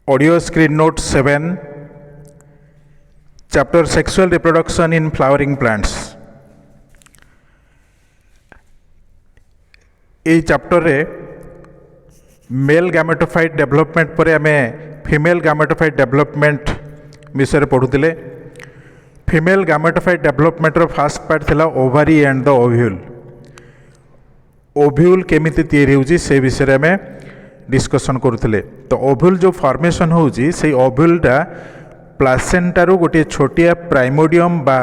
Audio Screen Note 7, Chapter Sexual Reproduction in Flowering Plants. এই চ্যাপ্টরে mail গামেটোফাইট development পরে আমি female গামেটোফাইট development বিষয়ে পড়ুলে। Female গামেটোফাইট ডেভেলপমেন্টর ফার্स्ट part थिला ovary and the ovule. Ovule केमिति तैयारी होउची से विषय रे हमें डिस्कशन करुले। तो ओव्यूल जो फॉर्मेशन होउची से ओव्यूलटा प्लासेंटा रु गोटे छोटिया प्राइमोडियम बा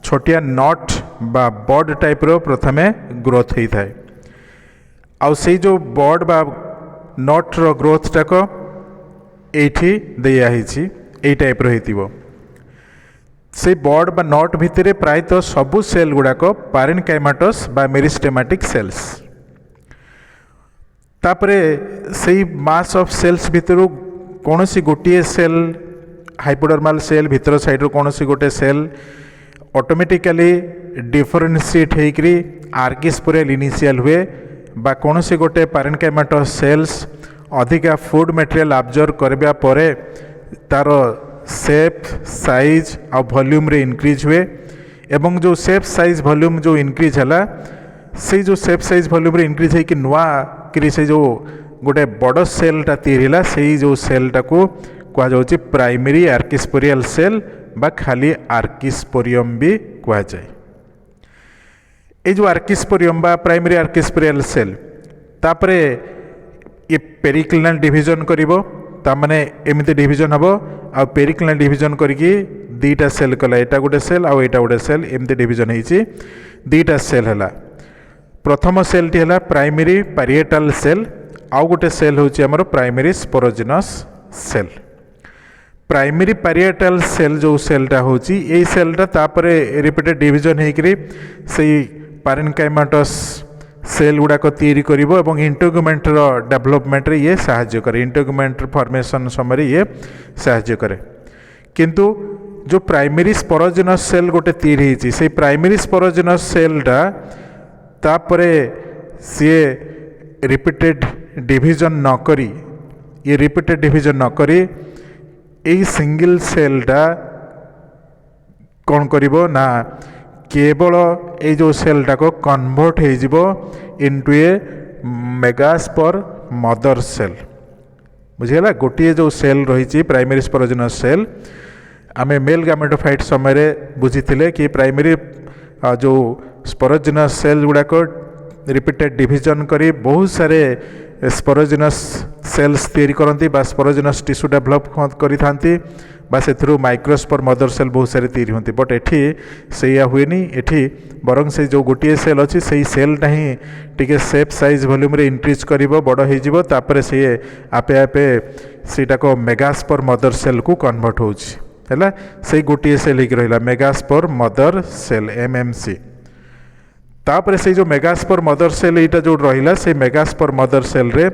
छोटिया नट बा बड टाइप रो प्रथमे ग्रोथ होई थाए। आउ से जो बड बा नट रो ग्रोथ टाक एठी दिया हिची एई टाइप रो हेतिबो। से बड बा नट भितरे प्रायतः सबु सेल गुड़ाक पारेनकाइमाटस बा मेरिस्टेमेटिक सेल्स। तापरे सेई मास ऑफ सेल्स भितर कौन सी गोटे सेल हाइपोडर्माल सेल भितर साइड रो कौन सी गोटे सेल ऑटोमेटिकली डिफरेंशिएट होकरी आर्किस्पोरियल इनिशियल हुए बा कौन सी गोटे पारेनकाइमाटस सेल्स अधिका फूड मटेरियल अब्जर्व करबा परे तार शेप साइज आ वॉल्यूम रे इंक्रीज हुए। एवं जो शेप साइज वॉल्यूम जो इंक्रीज है से जो शेप साइज वॉल्यूम रे इंक्रीज है कि नुआ कि से जो गोटे बड़ सेलटा तैयारी से जो सेलटा को कह जाउची प्राइमरी आर्किस्पोरियल सेल बा खाली आर्किस्पोरियम भी कह जाए। ये जो आर्किस्पोरियम बा प्राइमरी आर्किस्पोरियल सेल तापरे ये पेरिक्लिनल डिवीजन करिवो तामाने एमिति डिवीजन हबो आ पेरिक्लिनल डिवीजन करके दीटा सेल कला एटा गोटे सेल आ एटा गोटे सेल एमिति डिवीजन होईची दीटा सेल हला। प्रथम सेल टी हला प्राइमरी पैरिएटल सेल आउ गोटे सेल होची हमर primary sporogenous cell. Primary parietal cell जो सेलटा होची एई सेलटा तापरे रिपीटेड डिवीजन हेकरी सेई पारेनकाइमाटस सेल गुड़ाक तैयारी करिवो एवं इंटेगुमेंट रो डेवलपमेंट रे ये सहायता करे। इंटेगुमेंट फॉर्मेशन समय ये सहायता करे। किंतु जो प्राइमरी स्पोरोजिनस सेल गोटे तैयारी होची से प्राइमरी स्पोरोजिनस सेलटा तापरे सी रिपीटेड डिवीजन न करी ये रिपीटेड डिवीजन न करी यही सिंगल सेलटा कौन करिवो ना केवल ये जो सेलटा को कन्वर्ट हो इनटू ए मेगास्पर मदर सेल। बुझीगला गोटे जो सेल रही प्राइमरी स्पोरोजिनस सेल आमे मेल गामेटोफाइट समय बुझी कि प्राइमरी जो स्पोरोजिनस सेल गुड़ाक रिपीटेड डिवीजन करी बहुत सारे स्पोरोजिनस सेल्स तैयारी करती बा स्पोरोजिनस टिश्यू डेभलप करी थांती बा से माइक्रोस्पोर मदर सेल बहुत सारे तैयारी होती। बट एठी सैया हुएनी एठी बरং से जो गोटे सेल अच्छी से सेलटा ही टिके शेप साइज वॉल्यूम रे इंक्रीज करिवो बड़ हो तापर से आपे आपे सेटा को मेगास्पोर मदर सेल को कन्वर्ट होउछि हैला से गोटे सेल ही रहिला मेगास्पोर मदर सेल एमएमसी। तापर से जो मेगास्पोर मदर सेल एटा जो रहिला से मेगास्पोर मदर सेल रे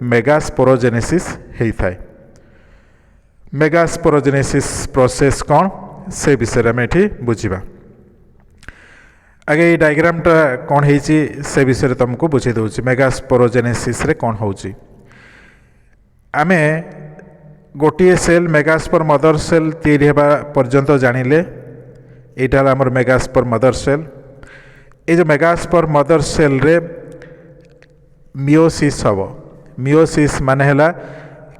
मेगास्पोरोजेनेसिस हेइथाय। मेगास्पोरोजेनेसिस प्रोसेस कौन से विषय में ये बुझा। आगे ये डायग्रामटा कौन होइछि से विषय तुमको बुझे दूसरी मेगास्पोरोजेनेसिस रे कौन होउछि। आमे गोटे सेल मेगास्पोर मदर सेल तैयारी हेबा पर्यंत जानिले एटा हमर मेगास्पोर मदर सेल। ये जो मेगास्पोर मदर सेल रे मियोसिस हबो। मियोसिस माने हैला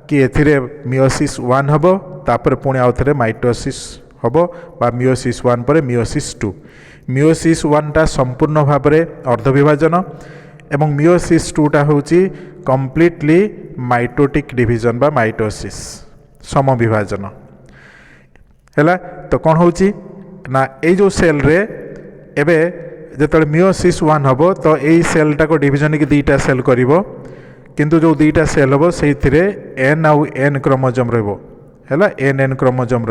कि एथिरे मियोसिस 1 हबो तापर पुणी आउ थे माइटोसिस हबो बा मियोसिस 1 पर मियोसिस 2। मियोसिस 1 टा संपूर्ण भाव में अर्धविभाजन एवं मियोसिस 2 टा होची कंप्लीटली माइटोटिक डिवीजन बा माइटोसिस समविभाजन हैला। तो कौन होची ना ए जो सेल रे एबे जेतले मियोसिस 1 हबो तो एई सेलटा को डिवीजन की दीटा सेल करिवो किंतु जो दीटा सेल हम से एन आउ एन क्रोमोजोम रहा एन एन क्रोमोजोम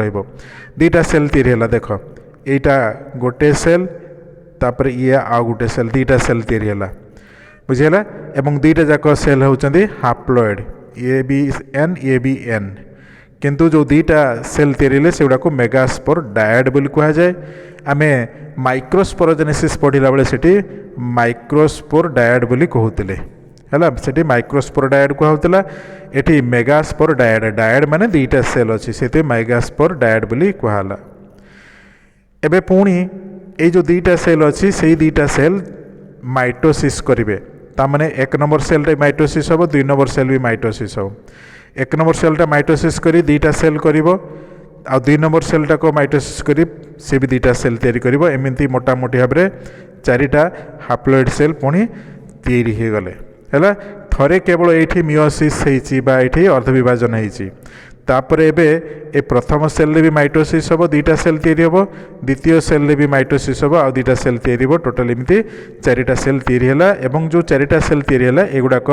दीटा सेल तैयारी है। देख यहीटा गोटे सेल तापर ये आउ गोटे सेल दीटा सेल तैयारी है बुझीगला। एवं दीटा जाक सेल होउचंदी हाप्लोइड ए बी एन किंतु जो दीटा सेल तैयारी से गुड़ाक मेगास्पोर डायड बोली कह जाए। आमे माइक्रोस्पोरोजेनेसिस पढ़िला बेले सेठी माइक्रोस्पोर डायड बोली कहूतिले है सेठी माइक्रोस्पोर डायड कहला एटी मेगास्पोर डायड डायड माने दुईटा सेल अच्छी से मेगास्पोर डायड बोली कहला। एबे पुणी ये जो दुईटा सेल अच्छी से दुईटा सेल माइटोसिस करेंगे ताने एक नंबर सेलटा माइटोसिस हम दुई नंबर सेल भी माइटोसिस हम एक नंबर सेलटा माइटोसिस करी दुईटा सेल करिवो आ दुई नंबर सेलटा को माइटोसिस करी से भी दुईटा सेल तैयारी करिवो एमती मोटामोटी भाव में चारिटा हाप्लोइड सेल पुणी तैयारी हो गले है थरे केवल ये मियोसिस होती अर्धविभाजन होती तापर एबे ए प्रथम सेल भी माइटोसिस हम दुईटा सेल तैयारी हम द्वितीय सेल भी माइटोसिस हम आ दुईटा सेल तैयारी हम टोटाल एमती चारिटा सेल तैयारी है जो चारिटा सेल तैयारी है एगुड़ाक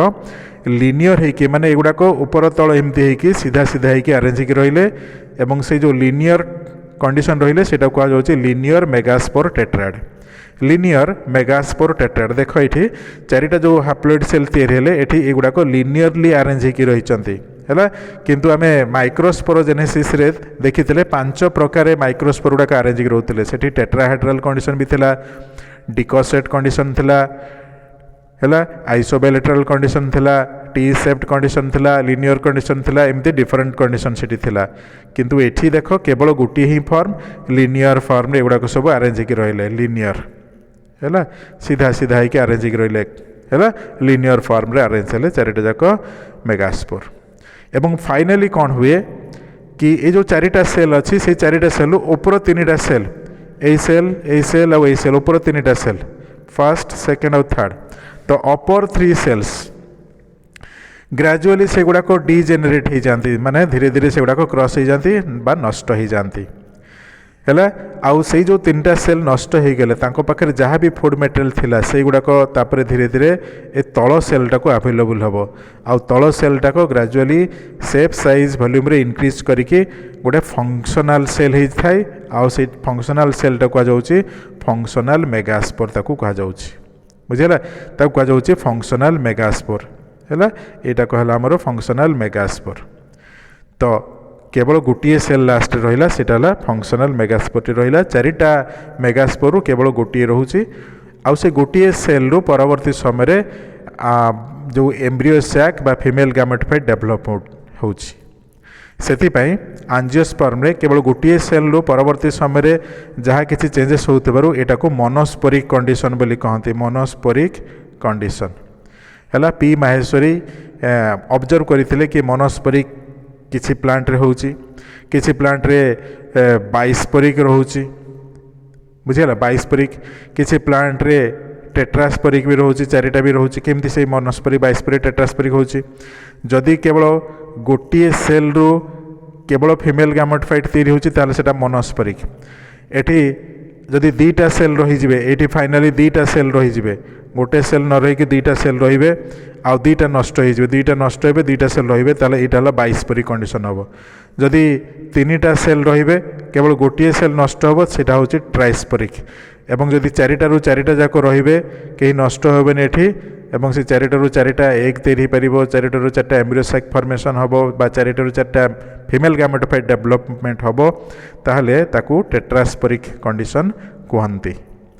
लिनियर होइकी माने एगुड़ाक ऊपर तल एमती होइकी सीधा सीधा होइकी अरेंज होइकी रहिले एवं से जो लिनियर कंडीशन रहिले सेटा कुआ जाउछि linear megaspore tetrad linear megaspore tetrad देख ये चारिटा जो हाप्लोइड सेल तैयारी हेले एठी एगुड़ाक लिनियरली अरेंज होइकी रहिचंती है किंतु आमे माइक्रोस्पोरोजेनेसिस रे देखिथिले 5 प्रकार माइक्रोस्पोर गुड़ाक अरेंज होइकी रहउथिले सेठी टेट्राहेड्रल कंडीशन भी थिला डिकोसेट कंडीशन थिला है आइसोबायलेटरल कंडीशन थिला टी सेप्ट कंडीशन थिला लिनियर कंडीशन थिला एमती डिफरेंट कंडीशन सेठी थिला किंतु एठी देख केवल गोटे ही फॉर्म लिनियर फॉर्म रे एगुड़ाक सब अरेंज होइकी रहिले लिनियर है सीधा सीधा होइकी अरेंज होइकी रहिले है लिनियर फॉर्म रे अरेंज हेले चारिटा जाक मेगास्पोर एवं फाइनली कौन हुए कि ये जो चारिटा सेल अच्छी से चारिटा सेल ऊपर तीनटा सेल ए सेल और ए सेल ऊपर तीनटा सेल फर्स्ट सेकेंड और थर्ड तो अपर 3 सेल्स ग्रेजुअली से गुड़ाक डीजेनेरेट हो जाती माने धीरे धीरे से गुड़ाक क्रॉस हो जाती बा नष्ट हो जाती है आउ से जो 3टा सेल नष्ट हो गले तांको पाखरे जहाँ भी फूड मटेरियल थिला से गुड़ाक तापरे धीरे धीरे ए तल सेलटा को अवेलेबल हम आउ तल सेलटा को ग्रेजुअली शेप साइज वॉल्यूम रे इंक्रीज करके गोटे फंक्शनल सेल होता है आउ से फंक्शनल सेलटा कहुच्छी फंक्शनल मेगास्पोर ताकू कहुच्छी बुझेगा ताकू कहुच्छी फंक्शनल मेगास्पोर है यहाँ कहला आमर फंक्शनल मेगास्पोर तो केवल गोटे सेल लास्ट रहा सेटा फंक्शनल मेगास्पोर रहा चारिटा मेगास्पोर केवल गोटे रोचे आउ से गोटे सेल रु परवर्ती समय जो एम्ब्रियो सैक बा फीमेल गैमेटोफाइट डेवलप होची सेथिपाई आंजियोस्पर्म रे केवल गोटे सेल रु परवर्ती समय जहाँ किसी चेंजेस होतिबारु एटा को मोनोस्पोरिक कंडीशन बोली कहते मोनोस्पोरिक कंडीशन है पी माहेश्वरी ऑब्जर्व करथिले कि मोनोस्पोरिक किसी प्लांट रे होची किसी प्लांट रे बाइस्पोरिक रोची बुझेगा बाइस्पोरिक किसी प्लांट रे टेट्रास्पोरिक भी रोची चारिटा भी रोची केमती से मोनोस्पोरिक बाइस्पोरिक टेट्रास्पोरिक होची जदि केवल गोटे सेल रु केवल फीमेल गैमेटोफाइट तैयारी होची ताले सेटा मोनोस्पोरिक एठी जदि 2टा सेल रही जिवे एठी फाइनली 2टा सेल रही जिवे गोटे सेल न रही 2टा सेल रहिबे आउ 2टा नष्ट हो जिवे 2टा नष्ट होबे 2टा सेल रहिबे ताले एटा हला बाइस्पोरिक कंडीशन हबो जदि 3टा सेल रहिबे केवल गोटे सेल नष्ट हबो सेटा होची ट्राइस्पोरिक एवं जदि 4टा रु 4टा जाक रहिबे केही नष्ट होबेनि एठी एवं से 4टा रु 4टा एग तैयारी पारिबो 4टा रु 4टा एम्ब्रियो सैक फॉर्मेशन हबो बा 4टा रु 4टा फीमेल गैमेटोफाइट डेवलपमेंट हबो ताहले ताकू टेट्रास्पोरिक कंडीशन कहती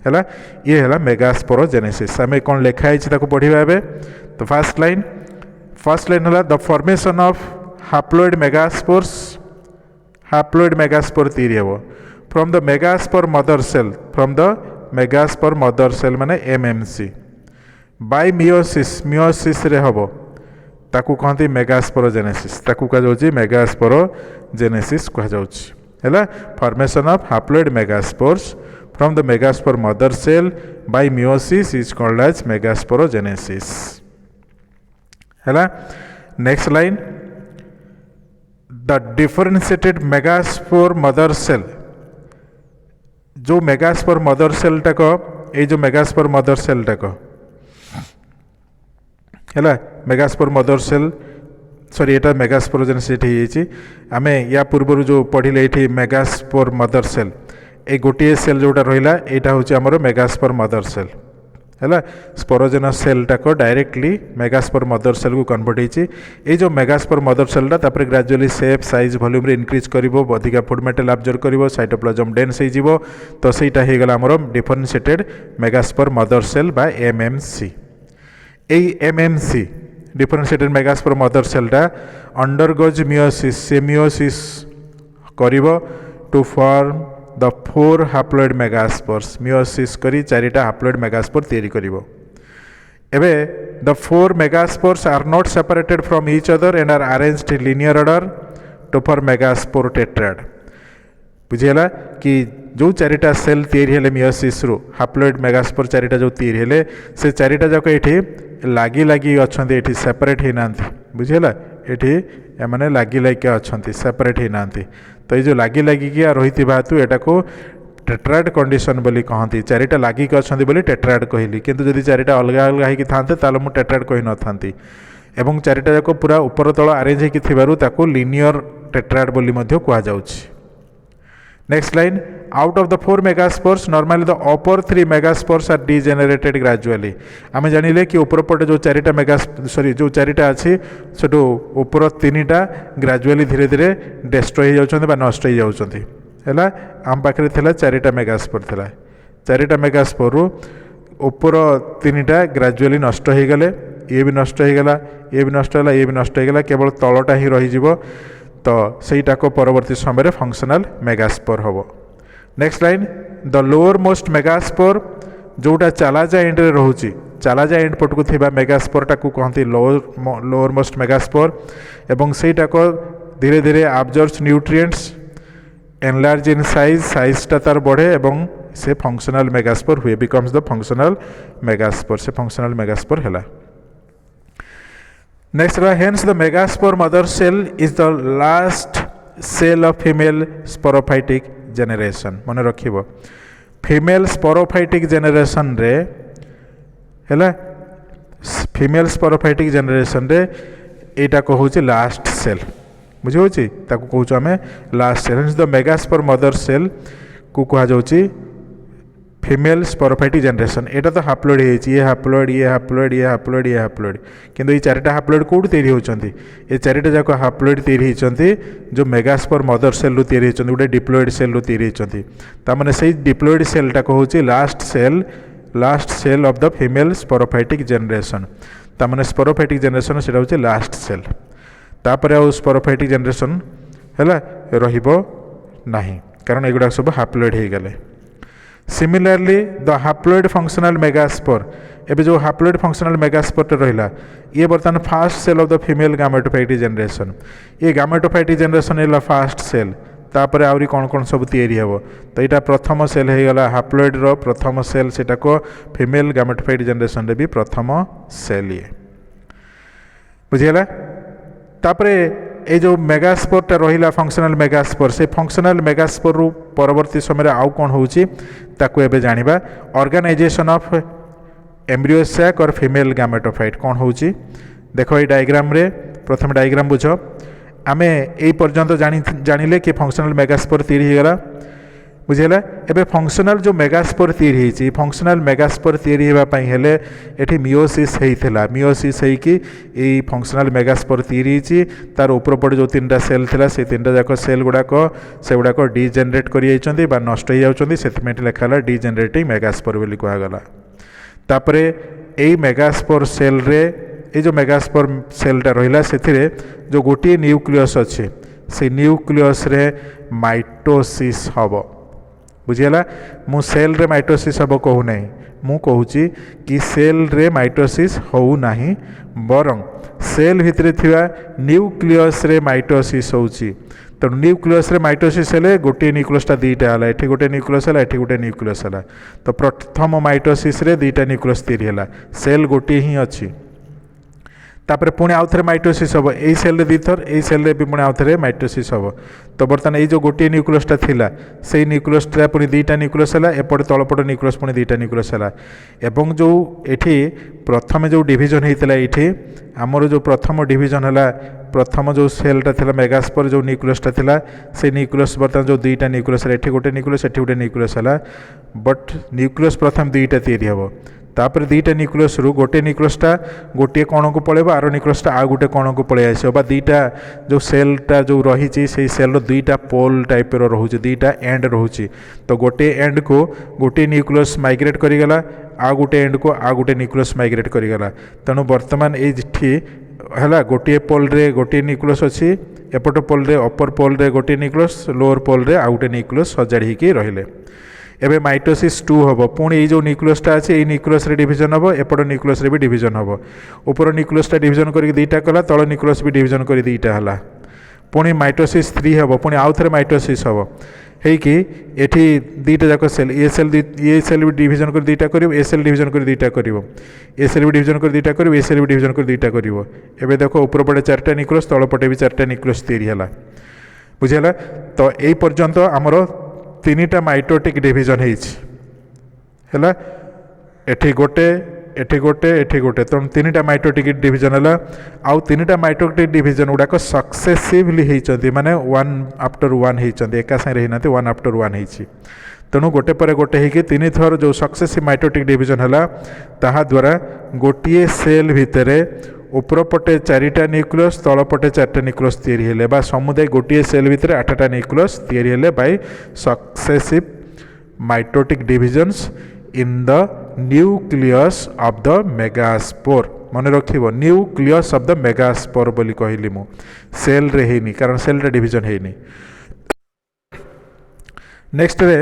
है ये है मेगास्पोरोजेनेसिस आम कौन लिखाई पढ़ा ए तो फर्स्ट लाइन है the formation of haploid megaspore तैयारी हम from the megaspore mother cell माने एमएमसी बाय मियोसिस रे हम ताकू कहते मेगास्पोरोजेनेसिस ताकू कहुच्छी मेगास्पोरोजेनेसिस कहला formation of haploid megaspores from the megaspore mother cell by meiosis is called as megasporogenesis है next line the differentiated megaspore mother cell जो megaspore mother cell टा को ये जो megaspore mother cell टा को है megaspore mother cell सॉरी एटा megasporogenesis आम या पूर्व जो पढ़ले ये मेगास्पोर मदर सेल ए गोटे सेल जोटा रहा यहाँ हूँ आमर मेगास्पोर मदर सेल है स्पोरोजेनस सेलटा को डायरेक्टली मेगास्पोर मदर सेल को कन्वर्ट होती जो मेगास्पोर मदर सेलटा तापर gradually shape size volume increase कर अधिका फूड मटेरियल अब्जर्व कर साइटोप्लाज्म डेंस हो तो सहीटा हो गला आमर डिफरेंशिएटेड मेगास्पोर मदर सेल बा MMC MMC differentiated megaspore mother सेलटा अंडरगोज मियोसिस से मियोसिस करिवो to form the 4 haploid megaspores meiosis करी 4टा हाप्लोइड मेगास्पोर तैयारी करिवो एबे the 4 megaspores are not separated from each other and are arranged in linear order to form megaspore tetrad बुझीगला कि जो 4टा cell तैयारी हेले मियोसिस रु हाप्लोइड मेगास्पोर 4टा जो तैयारी हेले से 4टा जाक एठी लागी लागी अछंती एठी सेपरेट हे नांती बुझीगला एठी एमाने लागी लागी अछंती सेपरेट हे नांती तो ये जो लागी लागी कि रहिथिबा हेतु एटा को टेट्राड कंडीशन बोली कहती 4टा लागिक अच्छा बोली टेट्राड कहली किंतु जदि 4टा अलग अलग होगी था ताल मुझे टेट्राड कही न था एवं 4टा जाक पूरा ऊपर तल आरेंज होकर लिनियर टेट्राड बोली कहुँ next line out of the 4 megaspores normally the upper 3 megaspores are degenerated gradually आम जानिले कि ऊपर पटे जो 4टा जो 4टा अच्छी से ऊपर 3टा ग्रेजुअली धीरे धीरे डेस्ट्रॉय हो नष्ट हो जाती है आम पाखे थिला 4टा मेगास्पोर थिला 4टा मेगास्पोर रु ऊपर 3टा ग्रेजुअली नष्ट हो गले ये भी नष्ट हो गला ये भी नष्ट है ये भी नष्ट हो गला केवल तलटा ही रही तो सहीटा को परवर्ती समय फंक्शनल मेगास्पोर हम next line the lower most megaspore जोटा चालाजा एंड रे रोची चालाजा एंड पटकू थिबा मेगास्पोरटा को कहती लोअर मोस्ट मेगास्पोर एवं सहीटा को धीरे धीरे अब्जॉर्ब्स न्यूट्रिएंट्स एनलार्ज इन साइजटा तार बढ़े एवं से फंक्शनल मेगास्पोर हुए बिकम्स द फंक्शनल मेगास्पोर से फंक्शनल मेगास्पोर है next hence the megaspore mother cell is the last cell of female sporophytic generation मन रखिबो फीमेल स्पोरोफाइटिक जेनेरेशन रे हैला फीमेल स्पोरोफाइटिक जेनेरेशन रे एटा कहूची लास्ट सेल बुझे कहूँ आम last cell the megaspore mother cell को कहुच्छी फीमेल स्पोरोफाइटिक जेनेरेशन एटा तो हाप्लोइड ये हाप्लोइड ये हाप्लोइड ये हाप्लोइड ये हाप्लोइड किंतु ये 4टा हाप्लोइड कौट तैयारी होती ये 4टा जाक हाप्लोइड तैयारी होती जो मेगास्पोर मदर सेल रु तैयारी होती गोटे डिप्लोइड सेल रु तैयारी होती तामाने से डिप्लोइड सेलटा कहूँ last cell of the female sporophytic generation तामाने स्पोरोफाइटिक जेनेरेशन से हूँ लास्ट सेल तापर आउ स्पोरोफाइटिक जेनेरेशन है रहिबो नाही कारण एगुड़ा सब हाप्लोइड हो गले similarly the haploid functional megaspore एबे जो हाप्लोइड फंक्शनल मेगास्पोर रहिला ये बर्तमान first cell of the female gametophytic generation ये गामेटोफाइटिक जेनेरेशन है फास्ट सेल तापर आउरी कौन कौन सब तैयारी हेबो तो यहाँ प्रथम सेल हो गला हाप्लोइड रो प्रथम सेल सेटा को फीमेल गामेटोफाइटिक जेनेरेशन रे भी प्रथम सेल ये बुझीगला तापरे ये जो मेगास्पोरटा रहिला फंक्शनल मेगास्पोर से फंक्शनल मेगास्पोर रु परवर्ती समय आउ कौन होउची ताकू एबे जानिबा organisation of embryo sac or female गामेटोफाइट कौन होउची देखो ये डायग्राम रे प्रथम डायग्राम बुझ आमे ए पर्यंत जानिले कि फंक्शनल मेगास्पोर तैयारी होगला बुझेगा एबे फंक्शनल जो मेगास्पोर तैयारी होती फंक्शनल मेगास्पोर तैयारी होगापाई हेले एठी मियोसिस होइथिला मियोसिस होइकी ए फंक्शनल मेगास्पोर तैयारी होती तार ऊपर पटे जो 3टा सेल थिला से 3टा जाक सेल गुड़ाक से गुड़ाक डिजेनेरेट करि बा नष्ट हो जाउछन्ती सेथिमेंट लेखाला डिजेनेरेटिंग मेगास्पोर बोली कहगला तापरे ए मेगास्पोर सेल रे ये जो मेगास्पोर सेलटा रहिला सेथिरे जो गोटे न्यूक्लियस अच्छे से न्यूक्लियस रे माइटोसिस हबो बुझीगला मु सेल रे माइटोसिस हम कहू ना मु कहूँ कि सेल रे माइटोसिस हो नाही बरं सेल भितर थिबा न्यूक्लियस रे माइटोसिस होउची तो न्यूक्लियस रे माइटोसिस हेले गोटे न्यूक्लियसटा 2टा हला एठी गोटे न्यूक्लियस हला एठी गोटे न्यूक्लियस हला तो प्रथम माइटोसिस रे 2टा न्यूक्लियस तैयारी हला सेल गोटे ही अच्छी तापर पुणी आउ थे माइटोसिस हम यही सेल दी थर यही सेल भी पुणी आउ थे माइटोसिस हम तो बर्तमान ये जो गोटे न्यूक्लियसटा थिला से न्यूक्लियसटा पुणी 2टा न्यूक्लियस है एपटे तलपट न्यूक्लियस पुणी 2टा न्यूक्लियस है एवं जो एठी प्रथम जो डिवीजन होता ये आमर जो प्रथम डिवीजन है प्रथम जो सेलटा थिला मेगास्पोर जो न्यूक्लियसटा थिला से न्यूक्लियस बर्तमान जो 2टा न्यूक्लियस है एठी गोटे न्यूक्लियस एठी गोटे न्यूक्लियस है बट न्यूक्लियस प्रथम 2टा तैयारी हम तापर 2टा न्यूक्लियस रु गोटे न्यूक्लियसटा गोटे कण को पड़ेब आर न्यूक्लियसटा आ गोटे कण को पलि आस 2टा जो सेलटा जो रही से सेल 2टा पोल टाइप रोचे 2टा एंड रोचे तो गोटे एंड को गोटे न्यूक्लियस माइग्रेट करिगला आ गोटे एंड को आ गोटे न्यूक्लियस माइग्रेट करिगला तेणु वर्तमान एठी है गोटे पोल रे गोटे न्यूक्लियस अच्छी एपट पोल रे अपर पोल रे गोटे न्यूक्लियस लोअर पोल रे आ गोटे न्यूक्लियस सजाड़ी होकर रहिले एबे माइटोसिस 2 हम पुणी ये जो न्यूक्लियसटा अच्छे ये न्यूक्लियस डिविजन हम एपट न्यूक्लियस भी डिविजन हम ऊपर न्यूक्लियसटा डिविजन कर दुईटा कला तल न्यूक्लियस भी डिविजन कर दुईटा है पुणी माइटोसिस 3 हम पुणी आउ थे माइटोसिस हम ହେଇକି ଏଠି ଦୁଇଟା ଯାକ ସେଲ୍ ଏ ସେଲ୍ ବି ଡିଭିଜନ୍ କରି ଦୁଇଟା କରିବ ଏ ସେଲ୍ ଡିଭିଜନ୍ କରି ଦୁଇଟା କରିବ ଏ ସେଲ୍ ବି ଡିଭିଜନ୍ କରି ଦୁଇଟା କରିବ ଏ ସେଲ୍ ବି ଡିଭିଜନ୍ କରି ଦୁଇଟା କରିବ ଏବେ ଦେଖ ଉପର ପଟେ 4ଟା ନ୍ୟୁକ୍ଲିୟସ୍ ତଳ ପଟେ ବି 4ଟା ନ୍ୟୁକ୍ଲିୟସ୍ ତିଆରି ହେଲା ବୁଝିହେଲା ତ ଏଇ ପର୍ଯ୍ୟନ୍ତ ଆମର 3ଟା ମାଇଟୋଟିକ୍ ଡିଭିଜନ୍ ହେଇଛି ହେଲା ଏଠି ଗୋଟେ एठी गोटे तेणु 3टा माइटोटिक डिविजन है आउ 3टा माइटोटिक डिविजन गुड़ाक सक्सेसिवली होती माने 1 आफ्टर 1 होती एका सारे होना 1 आफ्टर 1 होती तेणु गोटे पर गोटे होगी 3 थर जो सक्सेसिव माइटोटिक डिविजन है ताहा द्वारा गोटे सेल भितर ऊपर पटे 4टा न्यूक्लियस तल पटे 4टा न्यूक्लियस तैयारी हेले बा समुदाय गोटे सेल भितर 8टा न्यूक्लियस तैयारी हेले by successive mitotic divisions in the nucleus of the megaspore मन रखिबो न्यूक्लियस ऑफ द मेगास्पोर बोली कहली मु सेल रे हेनी कारण सेल रे डिवीजन हेनी नेक्स्ट रे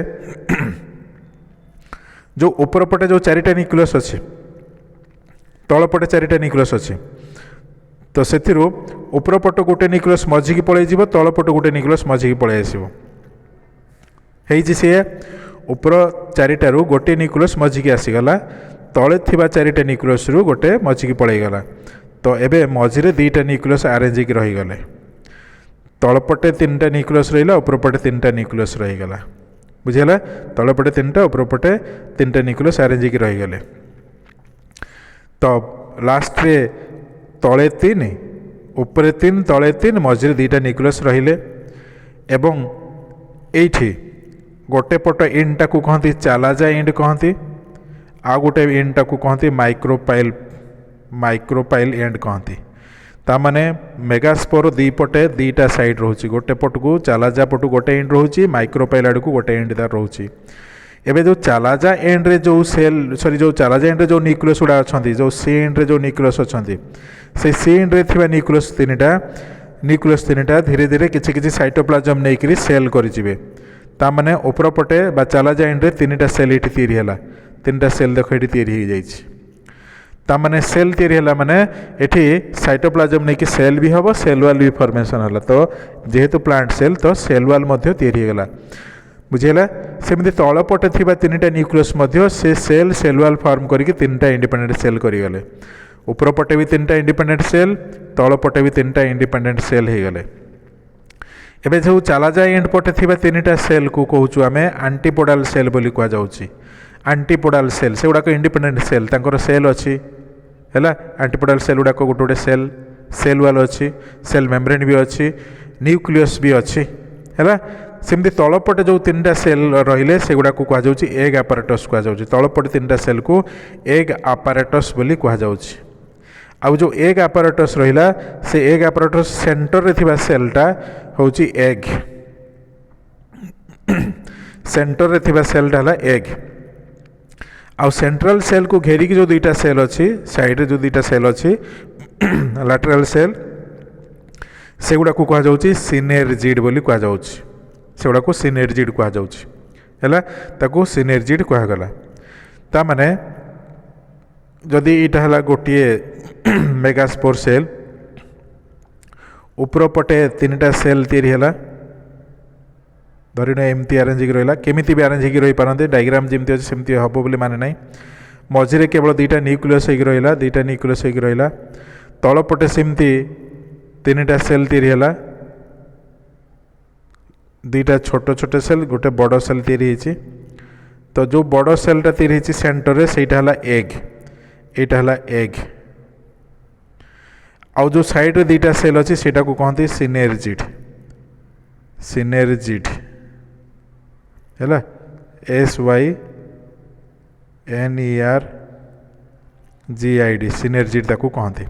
जो ऊपर पटे जो 4टा न्यूक्लियस अछि तल पटे 4टा न्यूक्लियस अछि तो सेथिरु ऊपर पट गोटे न्यूक्लियस मझी की पळै जिवो तल पट गोटे न्यूक्लियस मझी की पळै आसीबो हेई जे से ऊपर 4टारू गोटे न्यूक्लियस मझिकी आसीगला तले थिबा 4टा न्यूक्लियस रु गोटे मझिकी पळैगला तो एबे मझिरे 2टा न्यूक्लियस अरेंज होकर रहीगले तलपटे 3टा न्यूक्लियस रहिला ऊपर पटे 3टा न्यूक्लियस रहीगला बुझिला तलपटे 3टा ऊपर पटे 3टा न्यूक्लियस अरेंज होकर रहीगले तो लास्ट रे तले 3 ऊपर 3 तले 3 मझिरे 2टा न्यूक्लियस रहिले एवं एठी गोटे पट एंड टाकू कहती चालाजा एंड कहती आ गोटे एंड टाकू कहती माइक्रोपाइल एंड कहती तामाने मेगास्पोर दी पटे 2टा साइड रोचे गोटे पट को चालाजा पटू गोटे एंड रोचे माइक्रोपाइल आड़ को गोटे एंड तार रोचे एबे जो चालाजा एंड रे जो सेल सॉरी जो चालाजा एंड रे जो न्यूक्लियस गुड़ा अच्छा जो सी एंड रे जो न्यूक्लियस अच्छा से सी एंड रे थिबा न्यूक्लियस 3टा धीरे धीरे किछि किछि साइटोप्लाज्म नहीं सेल करिजिबे तामाने ऊपर पटे बा चालाजा एंड रे 3टा सेल ये तैयारी है 3टा सेल देख ये तैयारी हो जाइए तामाने सेल तैयारी है माने एठी साइटोप्लाज्म नहीं कि सेल भी हम सेल वाल भी फॉर्मेशन है तो जेहेतु प्लांट सेल तो सेल वाल तैयारी होगा बुझेगा सेमती तल पटे थिबा 3टा न्यूक्लियस से सेल वाल फॉर्म करके 3टा इंडिपेंडेंट सेल करिगले ऊपर पटे भी 3टा इंडिपेंडेंट सेल तल पटे भी 3टा इंडिपेंडेंट सेल हो गले एबे जो चालाजा एंड पटे थिबा 3टा सेल को कहूँ आम आंटीपोडाल सेल बोली कह जाउची आंटीपोडाल सेल से गुड़ाक इंडिपेंडेंट सेल तांकर सेल अच्छी है आंटीपोडाल सेल गुड़ाक गोटे गोटे सेल वाल अच्छी सेल मेम्ब्रेन भी अच्छी न्यूक्लियस भी अच्छी है सेमती तलपटे जो 3टा सेल रहिले से गुड़ाक कह जाउची एग आपारेटस कह जाउची तलपटे 3टा सेल को एग आपारेटस बोली कह जाउची आउ जो एग आपारेटस रहिला से एग आपारेटस सेंटर रे थिबा सेलटा होची एग सेंटर रे थिबा सेलटा हला एग आउ सेंट्रल सेल को घेरी की जो 2टा सेल अच्छी साइड रे जो 2टा सेल अच्छी लैटरल सेल से गुड़ा को कह जाउची सिनेर्जिड बोली कह जाउची से गुड़ा को सिनेर्जिड कह जाउची हैला ताको सिनेर्जिड कह गला ता माने जदि इटा हला गोटिए मेगास्पोर सेल ऊपर पटे 3टा सेल तैयारी है धरिन एमती आरेंज रहा केमी भी आरेंज हो रही पारते डायग्राम जमी अच्छे सेमती हम बोली माने ना मझे केवल 2टा न्यूक्लियस हो रहा 2टा न्यूक्लियस हो रहा तल पटे सेमती 3टा सेल तैयारी है 2टा छोट छोट सेल गोटे बड़ सेल तैयारी तो जो बड़ सेलटा तैयारी सेंटर रे सेटा हला एग एटा हला एग आउ जो साइड रे 2टा सेल अच्छी सेटा को कहते सिनेर्जिड सिनेर्जिड है SYNERGID सिनेर्जिड ताको कहते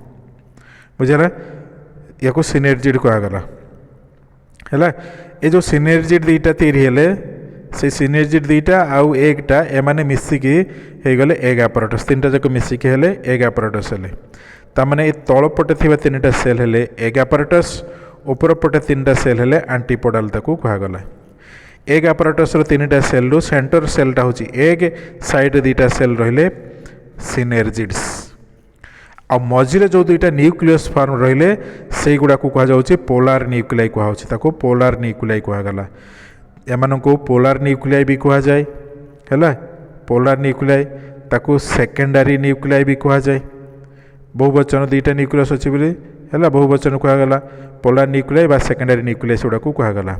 बुझेगा या को सिनेर्जिड कहगला है ये जो सिनेर्जिड 2टा तैयारी हेले से सिनर्जिड दुईटा आउ एगटा एमाने मिसिकी हो गले एग आपारेटस तीन जाक मिसिकी हेले एग आपारेटस हेले तामाने तल पटे थिबा तीनटा सेल हेले एग आपारेटस ऊपर पटे तीनटा सेल हेले एंटीपोडाल ताकू कहागला एग आपारेटस रो तीनटा सेल रो सेंटर सेलटा होची एग साइड दुईटा सेल रहिले सिनर्जिड्स आ मझिरे जो दुईटा न्यूक्लियस फॉर्म रहिले से गुडा को कहा जाउची पोलार न्यूक्लियाई कहा होची ताको पोलार न्यूक्लियाई कहागला एमानको पोलार न्यूक्लियाई भी कहा जाए हैला पोलार न्यूक्लियाई ताको सेकेंडरी न्यूक्लियाई भी कहा जाए बहुवचन दुईटा न्यूक्लियस अच्छी बोली है बहुवचन कहगला पोलार न्यूक्लियाई बा सेकेंडरी न्यूक्लियस गुड़ा कहगला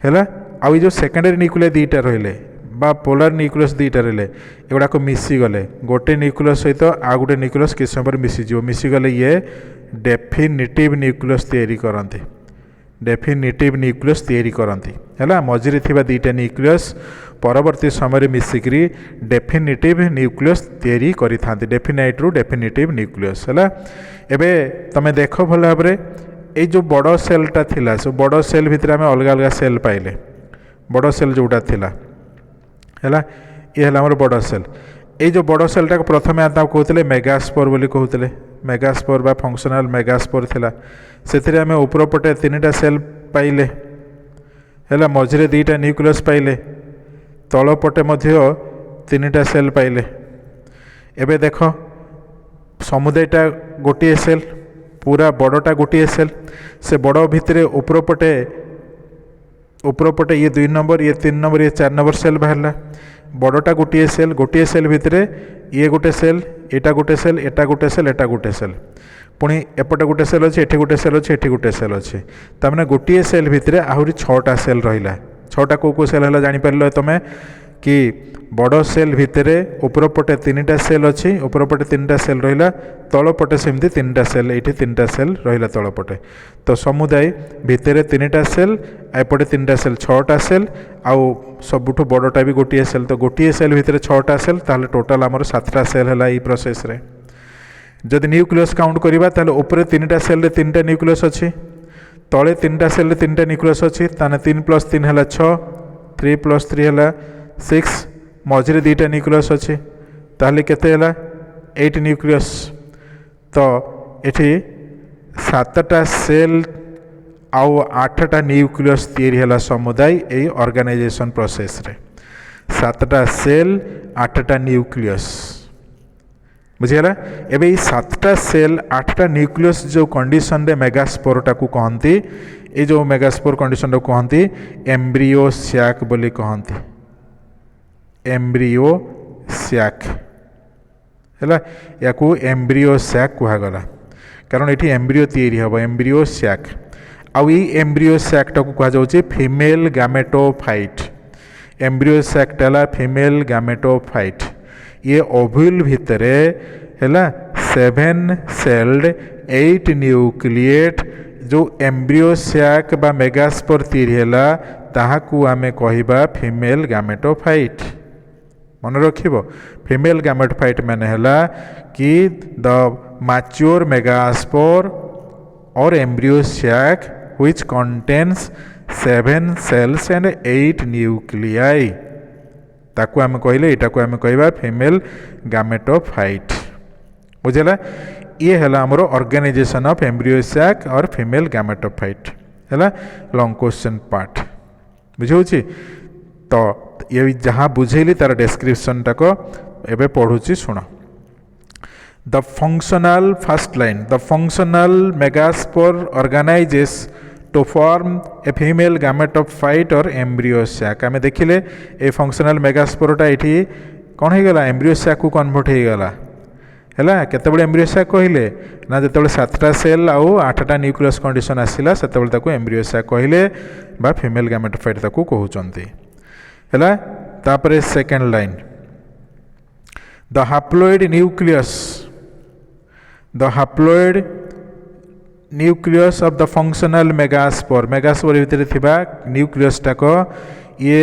है आउ जो सेकेंडरी न्यूक्लियाई दुईटा रहिले बा पोलार न्यूक्लियस दुईटा रहिले एगुड़ाक मिसीगले गोटे न्यूक्लियस सहित आ गोटे न्यूक्लियस किस समय मिसीगले ये डेफिनिटिव न्यूक्लियस तैयारी करते डेफिनिटिव न्यूक्लियस तैयारी करती है मझिरे थिबा दुईटा न्यूक्लियस परवर्ती समय मिसिकी डेफिनिटिव न्यूक्लियस तैयारी करि थांती डेफिनाइट रु डेफिनिटिव न्यूक्लियस है एबे तमे देख भल भाव ये जो बड़ सेलटा थिला से बड़ सेल भितर आम अलग अलग सेल पाइले बड़ सेल जोटा थिला है ये हमारे बड़ सेल ये जो बड़ सेलटा प्रथम कहते मेगास्पोर बोली कहते मेगास्पोर बा फंक्शनल मेगास्पोर थिला से आम ऊपर पटे तीनटा सेल पाइले है मझिरे दुईटा न्यूक्लियस पाइले तल पटे मध्य तीनटा सेल पाइले एबे देख समुदायटा गोटे सेल पूरा बड़टा गोटे सेल से बड़ भितर ऊपर पटे ये 2 नंबर ये 3 नंबर ये 4 नंबर सेल बाहरला बड़टा गोटे सेल भितर ये गोटे सेल एटा गोटे सेल एटा गोटे सेल एटा गोटे सेल पुणी एपटे गोटे सेल अच्छे एठी गोटे सेल अच्छे एठी गोटे सेल अच्छे तामने गोटे सेल भितर आहुरी 6टा सेल रहिला 6टा को सेल है जापर तुम कि बड़ सेल भितर ऊपर पटे 3टा सेल अच्छी ऊपर पटे 3टा सेल रहा तल पटे सेमती 3टा सेल ये 3टा सेल रहा तल पटे तो समुदाय भितर 3टा सेल एपटे 3टा सेल 6टा सेल आउ सबुठु बड़टा भी गोटे सेल तो गोटे सेल भितर 6टा सेल ताहले टोटाल आमर 7टा सेल है ये प्रोसेस रे जदि न्यूक्लियस काउंट करवा ताहले ऊपर 3टा सेल रे 3टा न्यूक्लियस अच्छी तले 3टा सेल रे 3टा न्यूक्लियस अच्छी ताने 3 + 3 है 6 3 + 3 है 6 मझिरे दुईटा न्यूक्लियस अच्छी ताहले केते है 8 न्यूक्लियस तो एठी 7टा सेल आउ 8टा न्यूक्लियस तैयारी है समुदाय ये ऑर्गेनाइजेशन प्रोसेस रे 7टा सेल 8टा न्यूक्लियस बुझीगला एबे ये 7टा सेल 8टा न्यूक्लियस जो कंडीशन रे मेगास्पोरटा को कहती ये जो मेगास्पोर कंडीशन को कहती एम्ब्रियो सैक बोली कहती एम्ब्रियो सैक है या एम्ब्रियो सैक कहगला कारण ये एम्ब्रियो तैयारी हम एम्ब्रियो सैक आउ एम्ब्रियो सैकटा को कहुचे फीमेल गैमेटोफाइट एम्ब्रियो सैकटा है फीमेल गैमेटोफाइट ये ओव्यूल भितर है 7 सेल्ड 8 न्यूक्लिएट जो एम्ब्रियो सैक बा मेगास्पोर तैयारी है ताहाकू आमे कहिबा फीमेल गैमेटोफाइट मन रखिबो फीमेल गैमेटोफाइट माने हला कि द मैच्योर मेगास्पोर और embryo sac which contains 7 cells and 8 nuclei ताकू आमे कहले एटा को आमे कहबा फीमेल गैमेटोफाइट बुझला ये है हमर organisation of embryo sac or female gametophyte है लॉन्ग क्वेश्चन पार्ट बुझे तो ये जहाँ बुझेली तार डिस्क्रिप्शन टाक एबे पढ़ुची सुन the functional first line the functional megaspore organises to form a female gametophyte or embryo sac आम देखिले ए फंक्शनल मेगास्पोरटा ये कौन हो गला एम्ब्रियो सैक को कन्वर्ट हो गला है केतबे एम्ब्रियो सैक कहले ना जो 7टा सेल आउ 8टा न्यूक्लियस कंडीशन आसला से एम्ब्रियो सैक कहले बा फीमेल गैमेटोफाइट ताकू कहउचंती है तापरे second line the haploid nucleus of the functional megaspore भितर थिबा न्यूक्लियस टाक ये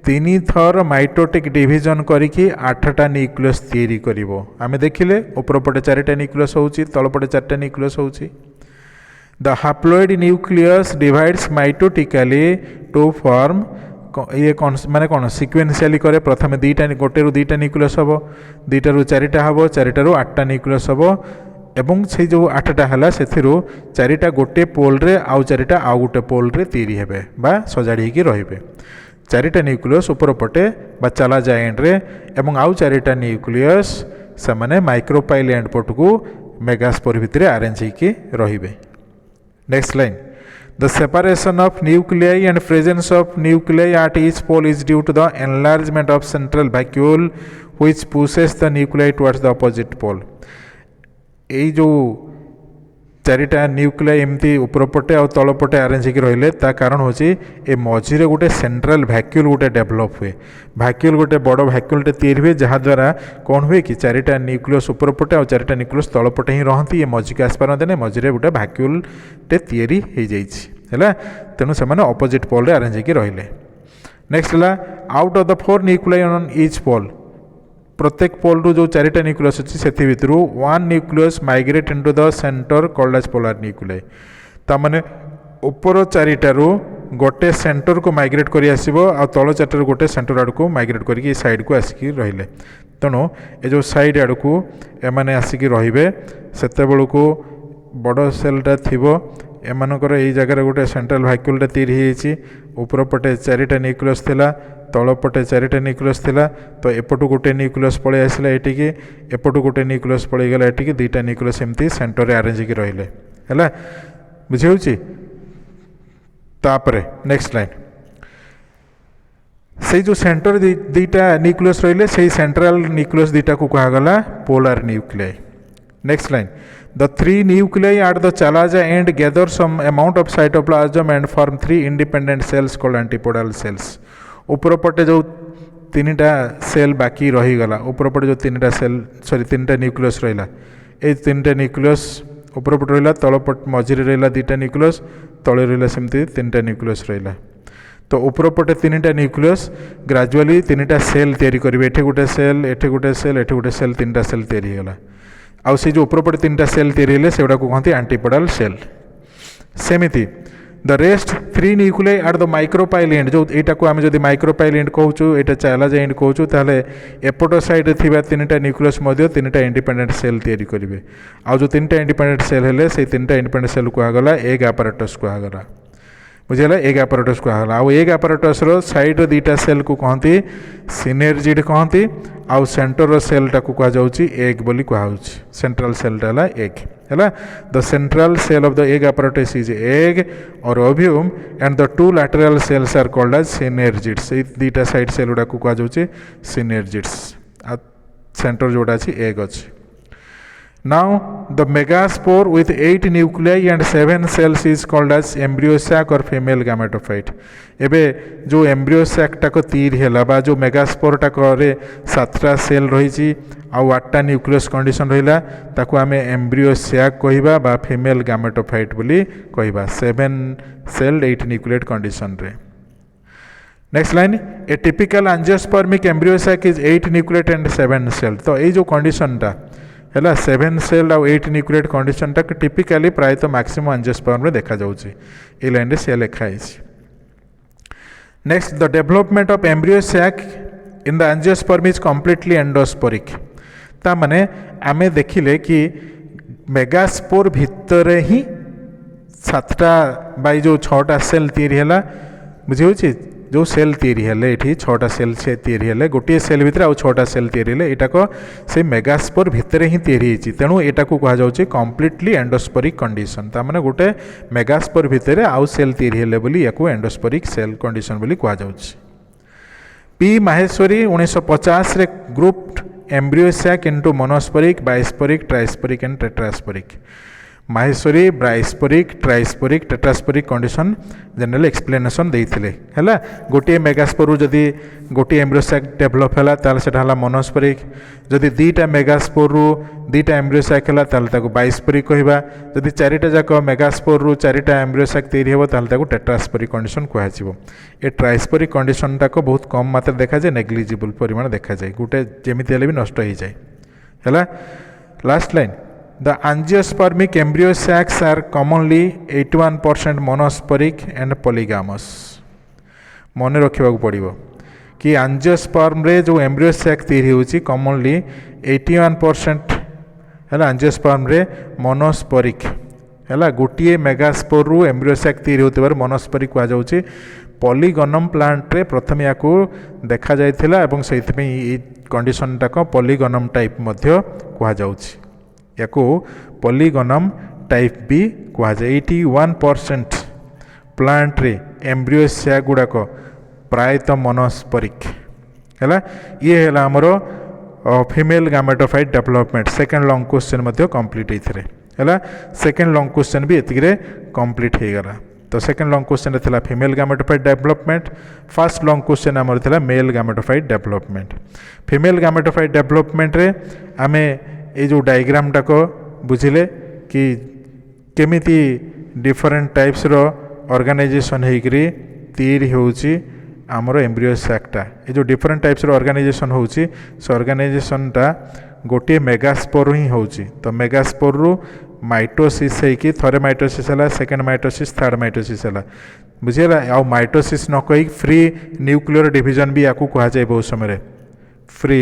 3 थर माइटोटिक डिविजन करिकी 8टा न्यूक्लियस तैयारी करिवो आमे देखिले ऊपर पटे 4टा न्यूक्लियस होउची तल पटे 4टा न्यूक्लियस होउची the haploid nucleus divides mitotically to form ये माने कौन सिक्वेन्शियली करे प्रथम दुईटा गोटे रु दुईटा न्यूक्लियस हम दुईटा रु चारिटा हम चारिटा रु आठटा न्यूक्लियस हम एवं से जो आठटा है से चारिटा गोटे पोल्रे आउ चारिटा आउ गोटे पोल्रे तैयारी हेबे बा सजाड़ी होकर रहिबे चारिटा न्यूक्लियस ऊपर पटे बा चला जाए एंड रे एवं आउ चारिटा न्यूक्लियस से माने माइक्रोपाइल एंड पट को मेगास्पोर भितर अरेंज होकर रहिबे। Next line The separation of nuclei and presence of nuclei at each pole is due to the enlargement of central vacuole which pushes the nuclei towards the opposite pole. এই जो चारिटा nuclei एमती ऊपर पटे आ तल पटे आरेंज होकर रहिले ता कारण होची ए मझिरे गोटे सेंट्रल वैक्यूल गोटे डेभलप हुए वैक्यूल गोटे बड़ वैक्यूलटे तैयारी हुए जहाँद्वारा कौन हुए कि चारिटा न्यूक्लियस ऊपर पटे आ चारिटा न्यूक्लियस तल पटे ही रहती ये मझी को आसपारते ना मझिरे गोटे वैक्यूलटे तैयारी हो जाइए तेणु से अपोजिट पोल रे आरेंज होकर रहिले। नेक्स्ट है out of the 4 nuclei on each pole प्रत्येक पोल रु जो चारिटा न्यूक्लियस अच्छी से भितर 1 nucleus migrate into the centre called as polar nuclei तामाने ऊपर चारिटारू गोटे सेंटर को माइग्रेट करी आसीबो आ तल चारिटारू गोटे सेंटर आड़ को माइग्रेट करके साइड को आसिकी रहिले तेणु ए जो साइड आड़ को एमाने आसिकी रहिबे सेते बेलू को बड़ सेलटा थिबो एमानकर एई जगह गोटे सेंट्रल वैक्यूलटा तैयारी होइछि ऊपर पटे चारिटा न्यूक्लियस थिला तल पटे चारिटा न्यूक्लियस थिला तो एपटू गोटे न्यूक्लियस पळै आसिला एटिकी एपटू गोटे न्यूक्लियस पळै गला एटिकी दुईटा न्यूक्लियस एमती सेंटर रे अरेंज होकर रहिले हैला बुझी होउछि। तापरे नेक्स्ट लाइन से जो सेंटर दुईटा न्यूक्लियस रहिले से सेंट्रल न्यूक्लियस दुईटा को कहा गला polar nuclei. Next line The 3 nuclei at the chalaza end gather some amount of cytoplasm and form 3 independent cells called antipodal cells. ऊपर पटे जो 3टा सेल बाकी रहीगला ऊपर पटे जो 3टा सेल सॉरी 3टा न्यूक्लियस रहा ये 3टा न्यूक्लियस ऊपर पटे रहा तल पट मझिरे रहा 2टा न्यूक्लियस तले रहा सेमती 3टा न्यूक्लियस रहा तो ऊपर पटे 3टा न्यूक्लियस ग्रेजुअली 3टा सेल तैयारी करेंगे एठे गोटे सेल एठे गोटे सेल एठे गोटे सेल 3टा सेल तैयारी होगा आउ से जो ऊपर पटे 3टा सेल तैयारी हेले सेगुड़ा को कहते एंटीपोडल सेल। सेमिति the rest 3 nuclei are the micropyle end जो एटा को आम जो माइक्रोपाइल एंड कहूँ एटा चालाज एंड कहूँ ताहले एपट साइड थिबा 3टा न्यूक्लियस मध्य 3टा इंडिपेंडेंट सेल तैयारी करेंगे आउ जो 3टा इंडिपेंडेंट सेल हेले से 3टा इंडिपेंडेंट सेल कहगला एग apparatus कहगला बुझेगा एग apparatus कहगला आउ एग apparatus रो साइड रो 2टा सेल को कहती सिनर्जिड कहती आउ सेंटर सेलटा को कह जाउची एग बोली कहाउची सेंट्रल सेलटा ला एग हैला the central cell of the egg apparatus is egg or ovum and the 2 lateral cells are called as synergids ए 2टा साइड सेल गुडा को कह जाउची सिनर्जिड्स आ सेंटर जोडा छी एग अछि। Now the megaspore with 8 nuclei and 7 cells is called as embryo sac or female gametophyte. एबे जो एम्ब्रियो सैक टाक तीर है बा जो मेगास्पोर टाक 7टा सेल रही आउ 8टा न्यूक्लियस कंडीशन रहा ताको आमे एम्ब्रियो सैक कहबा बा फीमेल गामेटोफाइट बोली कहबा 7 सेल 8 न्यूक्लियट कंडीशन रे। Next line a typical angiospermic embryo sac is 8 nucleate and 7 cell तो ये जो कंडीशन टा है 7 सेल आउ 8 न्यूक्लियट कंडीशन टाक टिपिकली प्रायतः मैक्सिमम एंजियोस्पर्म रे देखा जाउची ए लाइन रे से लिखा है। Next, the development of embryo sac in the angiosperm is completely endosporic. ता माने आमे देखिले कि मेगास्पोर भितर ही 7टा बाई जो 6टा सेल तैयारी हैला बुझी होची जो सेल तैयारी हेले एठी 6टा सेल से तैयारी हेले गोटे सेल भितर आउ 6टा सेल तैयारी हेले एटा को से मेगास्पोर भितर ही तैयारी हिची तेणु एटा को कहा जाउची कंप्लीटली एंडोस्पोरिक कंडीशन ता माने गोटे मेगास्पोर भितर आउ सेल तैयारी हेले बोली याको एंडोस्पोरिक सेल कंडीशन बोली कहा जाउची। पी माहेश्वरी 1950 रे grouped embryo sac into monosporic bisporic trisporic and tetrasporic Maheshwari bisporic trisporic tetrasporic condition general explanation देइथिले हैला गोटे मेगास्पोर जदि गोटे एम्ब्रियो सैक डेवलप हैला ताल सेटा हला मोनोस्पोरिक जदि 2टा मेगास्पोर रु 2टा एम्ब्रियो सैक हैला ताल ताको बाइस्पोरिक कहबा जदि 4टा जाक मेगास्पोर रु 4टा एम्ब्रियो सैक तैयारी हेबो ताल ताको टेट्रास्पोरिक कंडीशन कहै छिबो। ए ट्राइस्पोरिक कंडीशन टाको बहुत कम मात्रा देखा जाए नेग्लिजिबल परिमाण देखा जाए गोटे जेमिति हेले भी नष्ट हो जाए हैला। Last line The angiospermic embryo sacs are commonly 81% monosporic and polygamous. मन रखा पड़ो कि एंजियोस्पर्म रे जो एम्ब्रियो सैक तैयारी होची कॉमनली 81% है एंजियोस्पर्म रे मोनोस्पोरिक है गोटे मेगास्पोर रु एम्ब्रियो सैक तैयारी होते मोनोस्पोरिक कह जाऊँगी पॉलीगोनम प्लांट रे प्रथम या देखा जाइथिला एवं से कंडीशन टाक पॉलीगोनम टाइप कह जाऊँगी या पॉलीगोनम टाइप भी कह जाए 81% प्लांट रे एम्ब्रियो सैक गुड़ाक प्रायतः मोनोस्पोरिक है ये है आमर female gametophyte development second long question complete है सेकेंड लॉन्ग क्वेश्चन भी एतिके कंप्लीट हो गला तो सेकेंड लॉन्ग क्वेश्चन था female gametophyte development first long question आमर था male gametophyte development female gametophyte development रे आमे ये जो डायग्राम टाक बुझिले कि केमिति डिफरेंट टाइप्स रो ऑर्गेनाइजेशन होकरी तैयारी होउची आमर एम्ब्रियो सैकटा ये जो डिफरेंट टाइप्स ऑर्गेनाइजेशन होउची से ऑर्गेनाइजेशन टा गोटे मेगास्पोर ही होउची तो मेगास्पोर रु माइटोसिस है थरे माइटोसिस है सेकेंड माइटोसिस थर्ड माइटोसिस है बुझेगा आउ माइटोसिस न कही फ्री न्यूक्लियर डिवीजन भी या कह जाए बहुत समय फ्री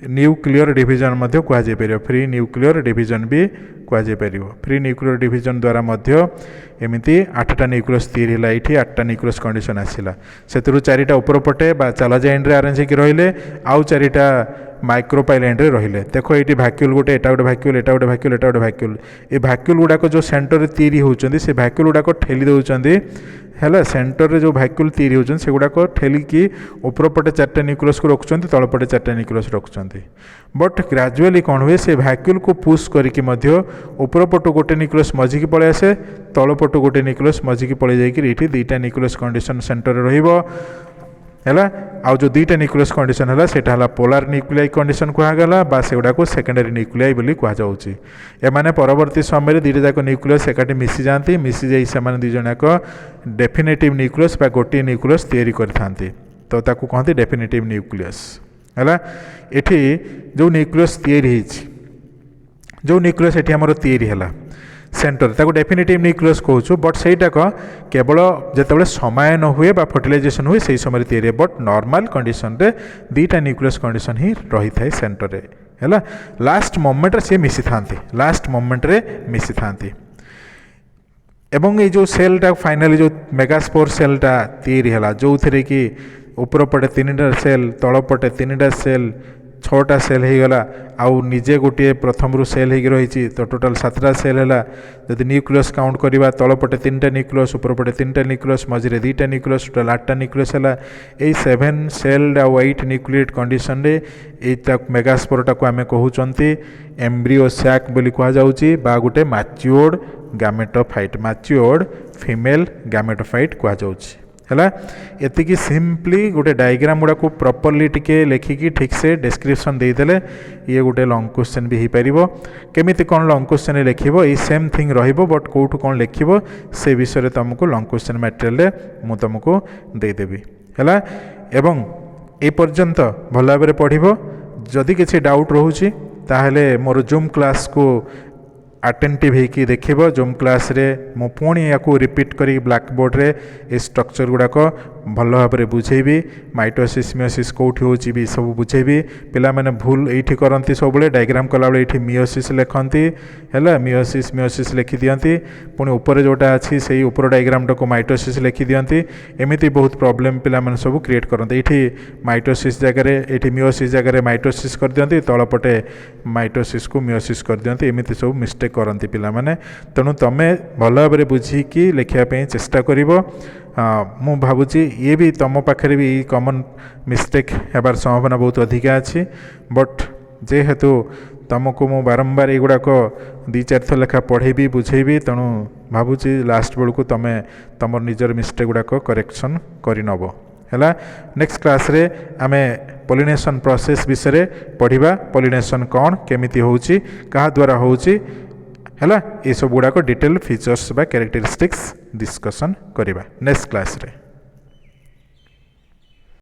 न्यूक्लियर डिवीजन कह फ्री न्यूक्लियर डिवीजन भी कह फ्री न्यूक्लियर डिवीजन द्वारा एमती 8टा न्यूक्लियस तैयारी है ये 8टा न्यूक्लियस कंडीशन आसला से 4टा ऊपर पटे चालाजाइन रे अरेंज होकर रहिले आउ 4टा माइक्रोपाइलेंट रे रहिले देखो ये भैक्यूल गोटे एटा गोटे भैक्यूल एटा गोटे भैक्यूल एटा गोटे भैक्यूल ये भैक्यूल गुड़ाक जो सेंटर तैयारी होउचंदी से भैक्यूल गुड़ाक ठेली दउचंदी है सेंटर रे जो भैक्यूल तैयारी होउचंदी से गुड़ाक ठेलिकी ऊपर पटे 4टा न्यूक्लियस को रखुचंदी तल पटे 4टा न्यूक्लियस रखुचंदी बट ग्रेजुअली कौन हुए से भैक्यूल को पुश करके ऊपर पटु गोटे न्यूक्लियस मझिकी पड़े आसे तल पटु गोटे न्यूक्लियस मझिकी पड़े जाइए ये 2टा न्यूक्लियस कंडीशन सेंटर रहिबो है आउ जो 2टा न्यूक्लियस कंडीशन है सेटा है पोलार न्यूक्लियाई कंडीशन कहगला बा से गुड़ाक सेकेंडरी न्यूक्लियाई बोली कहुच्छी एमाने परवर्ती समय 2टा जाक न्यूक्लियस एकाठी मिसी जाती मिसी जाई से 2 जन जाक डेफिनेटिव न्यूक्लियस बा गोटे न्यूक्लियस तैयारी करथांती तो ताकू कहते डेफिनेटिव न्यूक्लियस है एठी जो न्यूक्लियस तैयारी जो न्यूक्लियस एठी हमर तैयारी है सेंटर ताको डेफिनेटिव न्यूक्लियस कहूँ बट सहीटाक केवल जिते समय न हुए बा फर्टिलाइजेशन हुए से समय तैयारी बट नॉर्मल कंडीशन रे 2टा न्यूक्लियस कंडीशन ही रही थाए सेंटर रे है लास्ट मोमेंट रे से मिसी थांती लास्ट मोमेंट रे मिसी थांती एवं ये जो सेलटा फाइनाली जो मेगास्पोर सेलटा तैयारी है जो थे कि ऊपर पटे 3टा सेल तल पटे 3टा सेल 6टा सेल हो गला आउ निजे गोटे प्रथम रु सेल हो रही तो टोटाल 7टा सेल है जब न्यूक्लियस काउंट करवा तल पटे 3टा न्यूक्लियस ऊपर पटे 3टा न्यूक्लियस मझे 2टा न्यूक्लियस टोटाल 8टा न्यूक्लियस है यही 7 सेल आउ 8 न्यूक्लिएट कंडीशन रे एटा मेगास्पोरटा को आम कहते एम्ब्रियो सैक बोली कह जाउची बा गोटे मैच्योर्ड गामेटोफाइट मैच्योर्ड फीमेल गामेटोफाइट कह जाउची है एतिकी सिंपली गोटे डायग्राम गुड़ा को प्रॉपर्ली टिके लेखिकी ठीक से डिस्क्रिप्शन देदेले ये गोटे लॉन्ग क्वेश्चन भी हो पार केमिति कौन लॉन्ग क्वेश्चन लिखिबो ये सेम थिंग रहिबो बट कोठु कौन लिखिबो से विषय तुमको लॉन्ग क्वेश्चन मटेरियल मु तुमको देदेवी है एवं ए पर्यंत भल भाव पढ़िबो जदि किसी डाउट रोचे ताहले मोर जूम क्लास को अटेंटिव होगी देखिब जूम क्लास रे मु पुणी या रिपीट करी ब्लैक बोर्ड रे ए स्ट्रक्चर गुड़ाक भल भाव में बुझेबी माइटोसिस मियोसिस कौटी होची भी सब बुझेबी पिला माने भूल एठी करंती सब बेले डायग्राम कला बेले एठी मियोसिस लिखंती हैला मियोसिस मियोसिस लिखि दियंती पुणी ऊपर जोटा अछि सेही ऊपर डायग्राम टाको माइटोसिस लिखि दियंती एमिति बहुत प्रॉब्लम पिला माने सब क्रिएट करंती एठी माइटोसिस जगह रे एठी मियोसिस जगह रे माइटोसिस कर दियंती तळ पटे माइटोसिस को मियोसिस कर दियंती एमिति सब मिस्टेक करंती पिला माने तेणु तमे भल भाव में बुझिकी लिखिया पे चेष्टा करिवो मु भावुची ये भी तुम पाखे भी कॉमन मिस्टेक हेबार संभावना बहुत अधिका अच्छी बट जेहेतु तुमको मु बारंबार युड़ाक 2-4 थर लेखा पढ़ेबी बुझेबी तेणु भावुची लास्ट बेलू तुम तुम निजर मिस्टेक गुड़ाक करेक्शन करनब है नेक्स्ट क्लास रे आमे पॉलिनेशन प्रोसेस विषय पढ़िबा पॉलिनेशन कौन केमिति होउची कहा द्वारा होउची है ये सब गुड़ाक डिटेल फीचर्स बा कैरेक्टरिस्टिक्स डिस्कशन करवा नेक्स्ट क्लास रे।